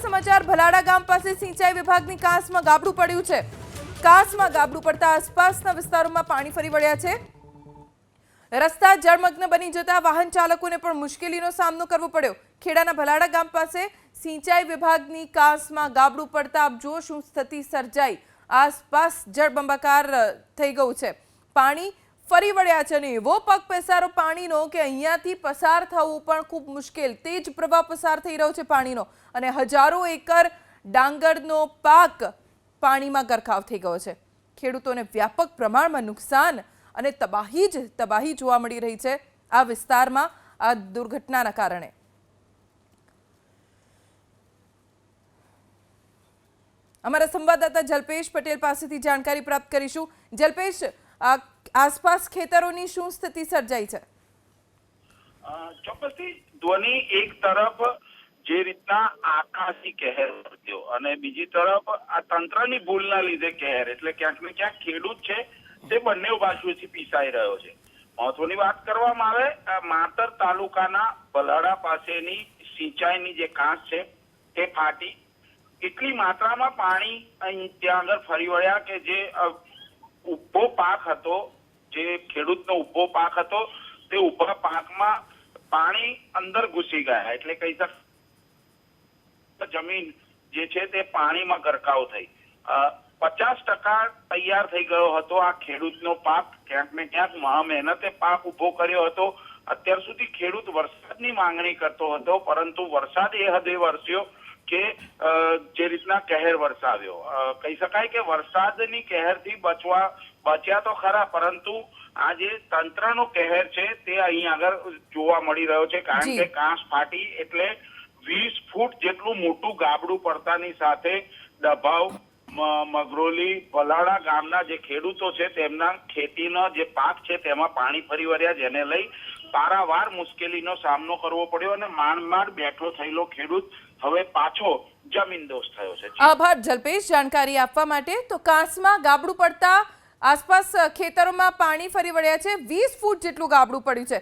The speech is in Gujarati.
સમાચાર ભલાડા ગામ પાસે સિંચાઈ વિભાગની કાંસમાં ગાબડું પડ્યું છે। કાંસમાં ગાબડું પડતા આસપાસના વિસ્તારોમાં પાણી ફરી વળ્યા છે। રસ્તા જળમગ્ન બની જતા વાહન ચાલકોને પણ મુશ્કેલીનો સામનો કરવો પડ્યો। ખેડાના ભલાડા ગામ પાસે સિંચાઈ વિભાગની કાંસમાં ગાબડું પડતા આપ જુઓ શું સ્થિતિ સર્જાઈ। આસપાસ જળબંબાકાર થઈ ગયું છે। પાણી ફરી વળ્યા છે અને એવો પગ પેસારો પાણીનો કે અહીંયાથી પસાર થવું પણ ખૂબ મુશ્કેલ। તેજ પ્રવાહ પસાર થઈ રહ્યો છે પાણીનો અને હજારો એકર ડાંગરનો પાક પાણીમાં ગરકાવ થઈ ગયો છે। ખેડૂતોને વ્યાપક પ્રમાણમાં નુકસાન અને તબાહી જોવા મળી રહી છે આ વિસ્તારમાં આ દુર્ઘટનાના કારણે। અમારા સંવાદદાતા જલ્પેશ પટેલ પાસેથી જાણકારી પ્રાપ્ત કરીશું। જલ્પેશ, આસપાસ ખેતરોની શું સ્થિતિ સર્જાઈ છે? ચોક્કસથી ધ્વનિ એક તરફ જે રીતના આકાશી કહેર વર્ત્યો અને બીજી તરફ આ તંત્રની ભૂલના લીધે કહેર, એટલે ક્યાંક ને ક્યાંક ખેડૂત છે તે બંને બાજુથી પીસાઈ રહ્યો છે। મહત્વની વાત કરવામાં આવે, માતર તાલુકાના ભલાડા પાસેની સિંચાઈની જે કાંસ છે તે ફાટી એટલી માત્રામાં પાણી અહીં ત્યાં આગળ ફરી વળ્યા કે જે ઉભો પાક હતો, જે ખેડૂતનો ઉભો પાક હતો તે ઉભા પાકમાં પાણી અંદર ઘૂસી ગયા, એટલે કહી શકાય જમીન જે છે તે પાણીમાં ગરકાવ થઈ। 50% તૈયાર થઈ ગયો હતો આ ખેડૂતનો પાક। ક્યાંક ને ક્યાંક મહા મહેનતે પાક ઉભો કર્યો હતો। અત્યાર સુધી ખેડૂત વરસાદની માંગણી કરતો હતો, પરંતુ વરસાદ એ હદે વરસ્યો કે જે રીતના કહેર વરસાવ્યો। કહી શકાય કે વરસાદની કહેરથી બચ્યા તો ખરા, પરંતુ આ જે તંત્રનો કહેર છે તે અહીં આગળ જોવા મળી રહ્યો છે। કારણ કે કાંસ ફાટી એટલે 20 ફૂટ જેટલું મોટું ગાબડું પડતાની સાથે ડભાવ, મગરોલી, ભલાડા ગામના જે ખેડૂતો છે તેમના ખેતીનો જે પાક છે તેમાં પાણી ફરી વળ્યા, જેને લઈ પારાવાર મુશ્કેલીનો સામનો કરવો પડ્યો અને માંડ બેઠો થયેલો ખેડૂત હવે પાછો જમીનદોસ્ત થયો છે। આભાર જલ્પેશ જાણકારી આપવા માટે। તો કાંસમાં ગાબડું પડતા આસપાસ ખેતરોમાં પાણી ફરી વળ્યા છે। 20 ફૂટ જેટલું ગાબડું પડ્યું છે।